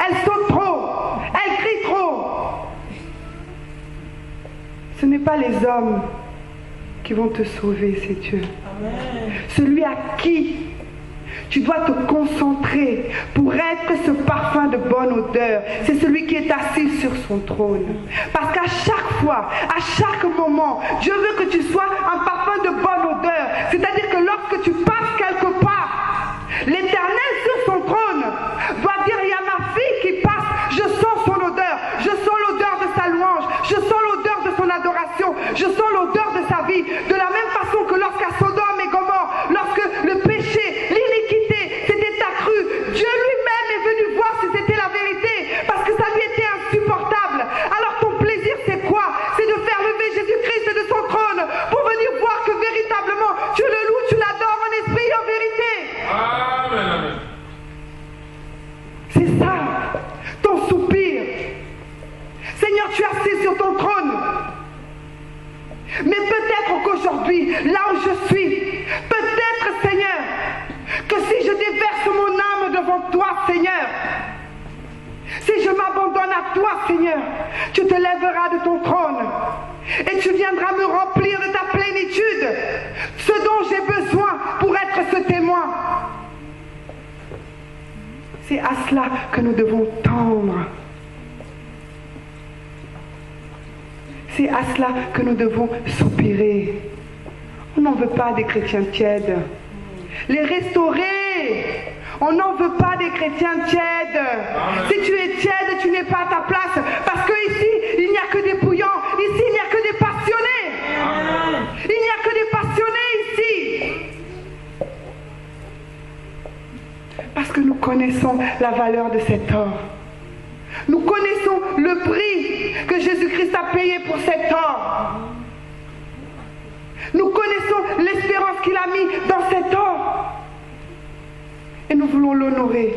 elle saute trop, elle crie trop. Ce n'est pas les hommes qui vont te sauver, c'est Dieu. Amen. Celui à qui tu dois te concentrer pour être ce parfum de bonne odeur. C'est celui qui est assis sur son trône. Parce qu'à chaque fois, à chaque moment, Dieu veut que tu sois un parfum de bonne odeur. C'est-à-dire que lorsque tu passes quelque part, l'Éternel sur son trône doit dire, il y a ma fille qui passe, je sens son odeur, je sens l'odeur de sa louange, je sens l'odeur de son adoration, je sens l'odeur de sa vie. De la même façon que lorsqu'à Sodome et Gomorrhe, lorsque le péché, l'iniquité s'était accru, Dieu lui-même est venu voir si c'était la vérité, parce que ça lui était insupportable. Alors ton plaisir c'est quoi? C'est de faire lever Jésus-Christ de son trône pour venir voir que véritablement tu le loues, tu l'adores en esprit et en vérité. Amen. C'est ça, ton soupir. Seigneur, tu es assis sur ton trône. Mais peut-être qu'aujourd'hui, là où je suis, peut-être, Seigneur, que si je déverse mon âme devant toi, Seigneur, si je m'abandonne à toi, Seigneur, tu te lèveras de ton trône et tu viendras me remplir de ta plénitude, ce dont j'ai besoin pour être ce témoin. C'est à cela que nous devons tendre. C'est à cela que nous devons soupirer. On n'en veut pas des chrétiens tièdes. Les restaurer. On n'en veut pas des chrétiens tièdes. Si tu es tiède, tu n'es pas à ta place. Parce qu'ici, il n'y a que des bouillants. Ici, il n'y a que des passionnés. Il n'y a que des passionnés ici. Parce que nous connaissons la valeur de cet or. Nous connaissons le prix que Jésus-Christ a payé pour cet or. Nous connaissons l'espérance qu'il a mis dans cet or. Et nous voulons l'honorer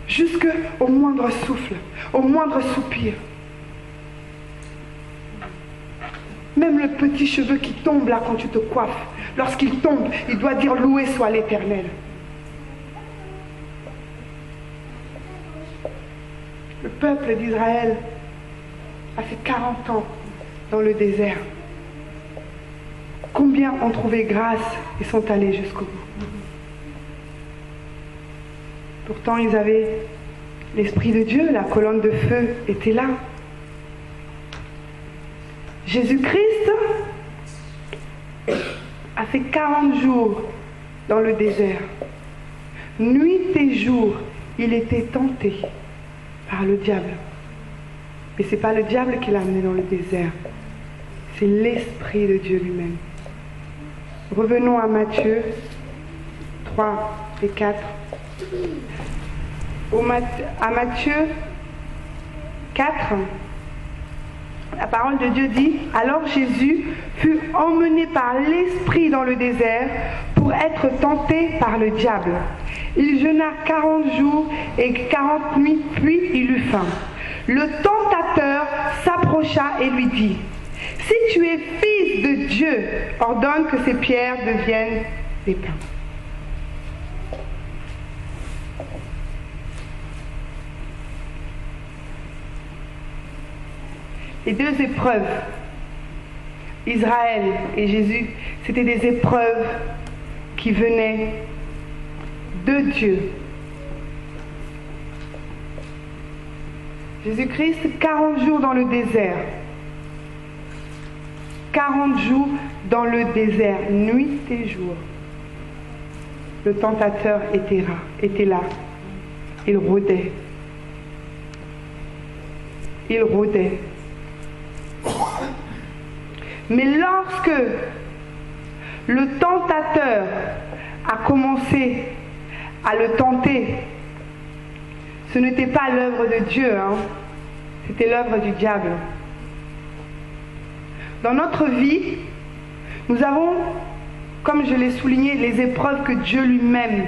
jusqu'au moindre souffle, au moindre soupir. Même le petit cheveu qui tombe là quand tu te coiffes, lorsqu'il tombe, il doit dire loué soit l'Éternel. Le peuple d'Israël a fait 40 ans dans le désert. Combien ont trouvé grâce et sont allés jusqu'au bout? Pourtant, ils avaient l'Esprit de Dieu, la colonne de feu était là. Jésus-Christ a fait 40 jours dans le désert. Nuit et jour, il était tenté par le diable. Mais ce n'est pas le diable qui l'a amené dans le désert. C'est l'Esprit de Dieu lui-même. Revenons à Matthieu 3 et 4. À Matthieu 4, la parole de Dieu dit, alors Jésus fut emmené par l'Esprit dans le désert pour être tenté par le diable. Il jeûna 40 jours et 40 nuits, puis il eut faim. Le tentateur s'approcha et lui dit, si tu es fils de Dieu, ordonne que ces pierres deviennent des pains. Les deux épreuves, Israël et Jésus, c'était des épreuves qui venaient de Dieu. Jésus-Christ, 40 jours dans le désert. 40 jours dans le désert, nuit et jour. Le tentateur était là. Il rôdait. Il rôdait. Mais lorsque le tentateur a commencé à le tenter, ce n'était pas l'œuvre de Dieu, c'était l'œuvre du diable. Dans notre vie, nous avons, comme je l'ai souligné, les épreuves que Dieu lui-même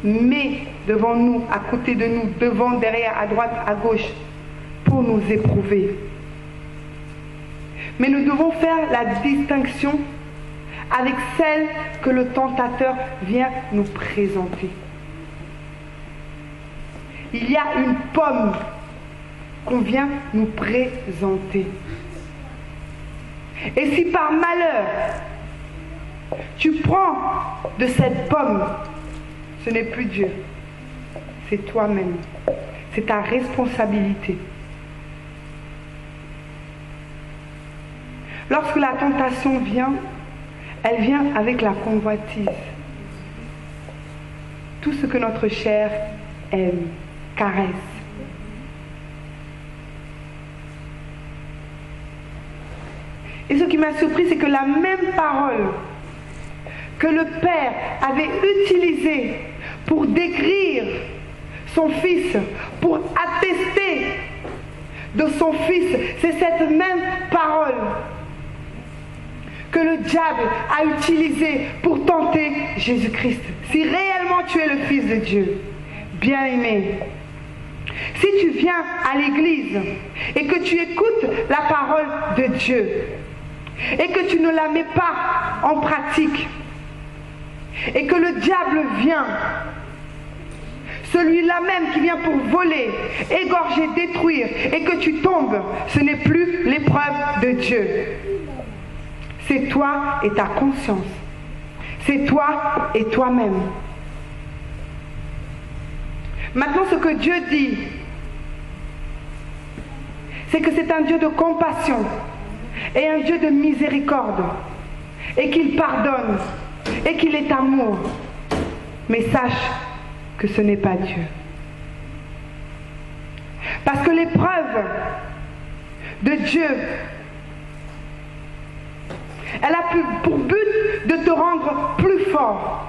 met devant nous, à côté de nous, devant, derrière, à droite, à gauche, pour nous éprouver. Mais nous devons faire la distinction avec celle que le tentateur vient nous présenter. Il y a une pomme qu'on vient nous présenter. Et si par malheur, tu prends de cette pomme, ce n'est plus Dieu, c'est toi-même. C'est ta responsabilité. Lorsque la tentation vient, elle vient avec la convoitise. Tout ce que notre chair aime, caresse. Et ce qui m'a surpris, c'est que la même parole que le Père avait utilisée pour décrire son Fils, pour attester de son Fils, c'est cette même parole que le diable a utilisée pour tenter Jésus-Christ. Si réellement tu es le Fils de Dieu, bien-aimé, si tu viens à l'église et que tu écoutes la parole de Dieu et que tu ne la mets pas en pratique et que le diable vient, celui-là même qui vient pour voler, égorger, détruire, et que tu tombes, ce n'est plus l'épreuve de Dieu. C'est toi et ta conscience. C'est toi et toi-même. Maintenant, ce que Dieu dit, c'est que c'est un Dieu de compassion et un Dieu de miséricorde, et qu'il pardonne, et qu'il est amour. Mais sache que ce n'est pas Dieu. Parce que l'épreuve de Dieu, elle a pour but de te rendre plus fort.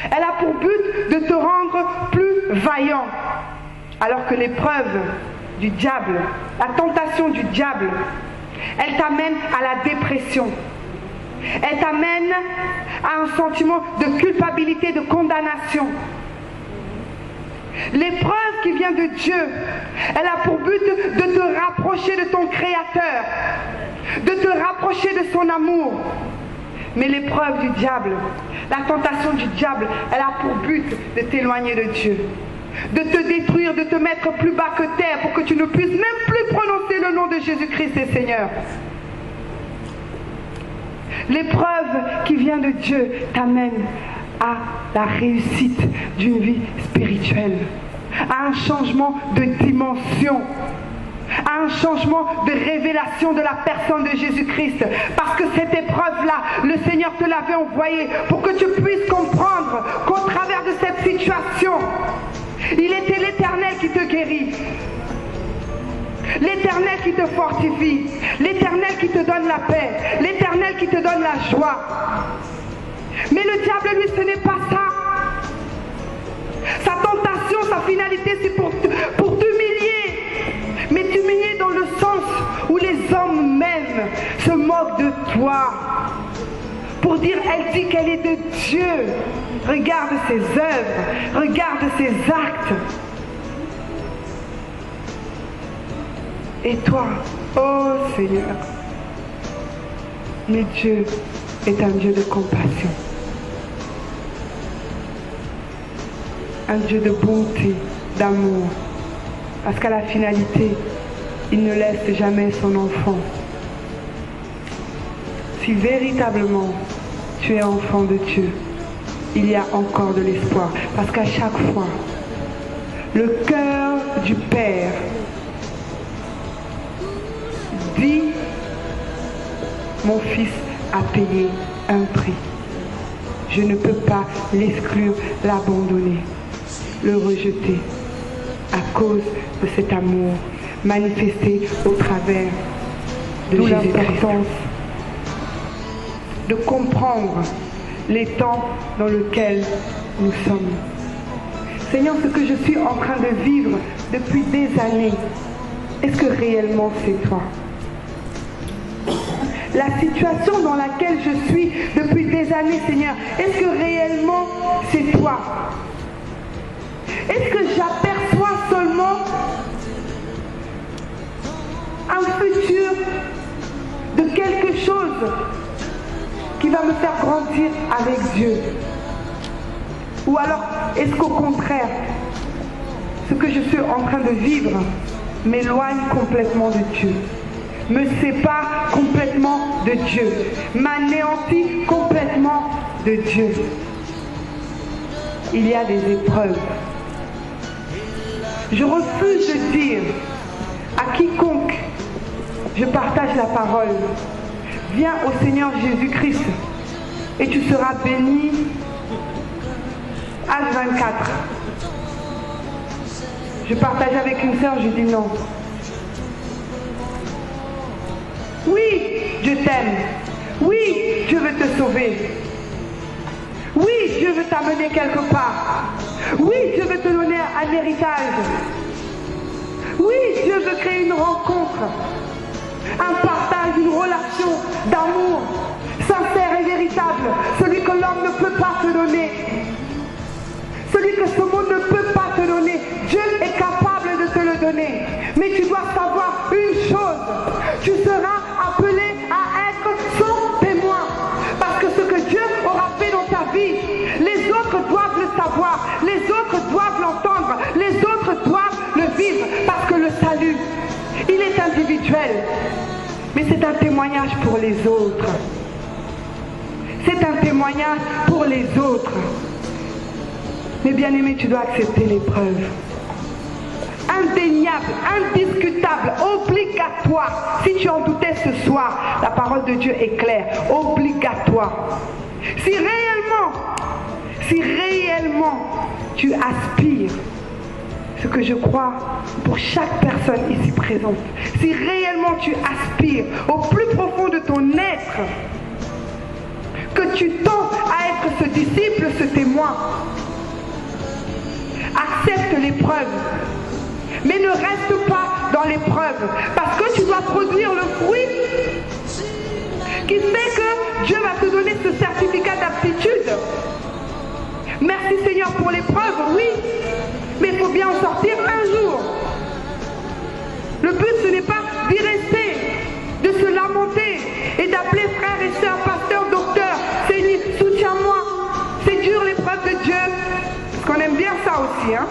Elle a pour but de te rendre plus vaillant. Alors que l'épreuve du diable, la tentation du diable, elle t'amène à la dépression. Elle t'amène à un sentiment de culpabilité, de condamnation. L'épreuve qui vient de Dieu, elle a pour but de te rapprocher de ton Créateur, de te rapprocher de son amour. Mais l'épreuve du diable, la tentation du diable, elle a pour but de t'éloigner de Dieu, de te détruire, de te mettre plus bas que terre pour que tu ne puisses même plus prononcer le nom de Jésus-Christ et Seigneur. L'épreuve qui vient de Dieu t'amène à la réussite d'une vie spirituelle, à un changement de dimension, à un changement de révélation de la personne de Jésus-Christ. Parce que cette épreuve-là, le Seigneur te l'avait envoyée pour que tu puisses comprendre qu'au travers de cette situation, il était l'Éternel qui te guérit, l'Éternel qui te fortifie, l'Éternel qui te donne la paix, l'Éternel qui te donne la joie. Mais le diable, lui, ce n'est pas ça. Sa tentation, sa finalité, c'est pour t'humilier. Mais t'humilier dans le sens où les hommes même se moquent de toi. Pour dire, elle dit qu'elle est de Dieu. Regarde ses œuvres, regarde ses actes. Et toi, oh Seigneur, mais Dieu est un Dieu de compassion, un Dieu de bonté, d'amour, parce qu'à la finalité, il ne laisse jamais son enfant. Si véritablement tu es enfant de Dieu, il y a encore de l'espoir, parce qu'à chaque fois, le cœur du Père dit, mon fils a payé un prix. Je ne peux pas l'exclure, l'abandonner, le rejeter à cause de cet amour manifesté au travers de Jésus-Christ. De comprendre les temps dans lesquels nous sommes. Seigneur, ce que je suis en train de vivre depuis des années, est-ce que réellement c'est toi? La situation dans laquelle je suis depuis des années, Seigneur, est-ce que réellement c'est toi? Est-ce que j'aperçois seulement un futur de quelque chose qui va me faire grandir avec Dieu? Ou alors, est-ce qu'au contraire, ce que je suis en train de vivre m'éloigne complètement de Dieu, me sépare complètement de Dieu, m'anéantit complètement de Dieu. Il y a des épreuves. Je refuse de dire à quiconque je partage la parole, viens au Seigneur Jésus-Christ et tu seras béni H24. Je partage avec une sœur, je dis non. Oui, je t'aime. Oui, Dieu veut te sauver. Oui, Dieu veut t'amener quelque part. Oui, Dieu veut te donner un héritage. Oui, Dieu veut créer une rencontre, un partage, une relation d'amour sincère et véritable, celui que l'homme ne peut pas te donner, celui que ce monde ne peut pas te donner. Dieu est capable de te le donner, mais tu dois savoir une chose, tu seras appelé à être son témoin, parce que ce que Dieu aura fait dans ta vie, les autres doivent le savoir, les autres doivent l'entendre, les autres doivent le vivre, parce que le salut, il est individuel, mais c'est un témoignage pour les autres. C'est un témoignage pour les autres. Mais bien aimé, tu dois accepter l'épreuve. Indéniable, indiscutable, obligatoire. Si tu en doutais ce soir, la parole de Dieu est claire. Obligatoire. Si réellement tu aspires ce que je crois pour chaque personne ici présente, si réellement tu aspires au plus profond de ton être, que tu tends à être ce disciple, ce témoin, accepte l'épreuve, mais ne reste pas dans l'épreuve, parce que tu dois produire le fruit qui fait que Dieu va te donner ce certificat d'aptitude. Merci Seigneur pour l'épreuve, oui, mais il faut bien en sortir un jour. Le but, ce n'est pas d'y rester, de se lamenter et d'appeler frères et sœurs, pasteurs, docteurs, Seigneur, soutiens-moi. C'est dur l'épreuve de Dieu, parce qu'on aime bien ça aussi, hein.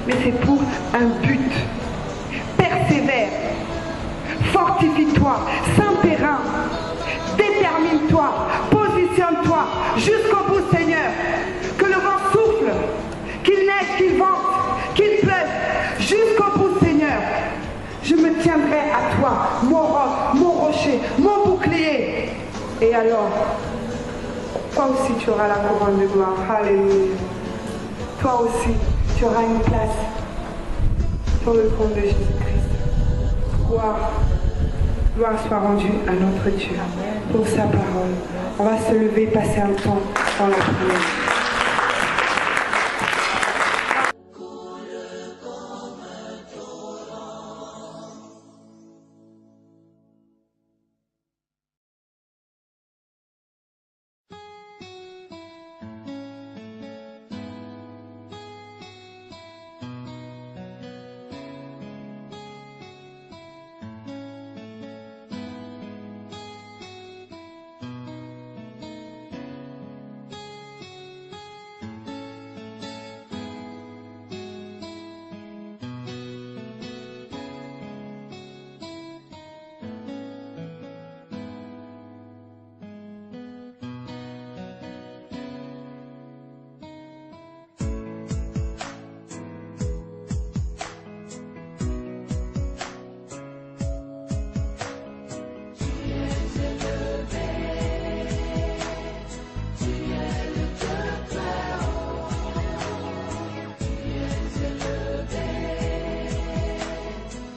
Mais c'est pour un but. Persévère, fortifie-toi, Saint-Périn, détermine-toi, positionne-toi jusqu'au bout, Seigneur. Que le vent souffle, qu'il neige, qu'il vente, qu'il pleuve, jusqu'au bout, Seigneur. Je me tiendrai à toi, mon roc, mon rocher, mon bouclier. Et alors, toi aussi tu auras la couronne de gloire. Alléluia. Toi aussi, tu auras une place sur le trône de Jésus-Christ. Gloire soit rendue à notre Dieu pour sa parole. On va se lever, passer un temps dans la prière.